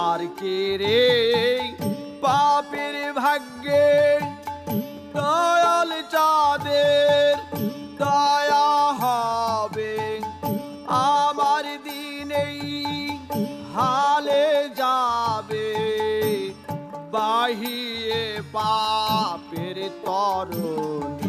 আর কে রে পাপের ভাগ্যে দয়াল চাঁদের দয়া হবে আমার দিনেই হালে যাবে বাহিয়ে পাপের তরণী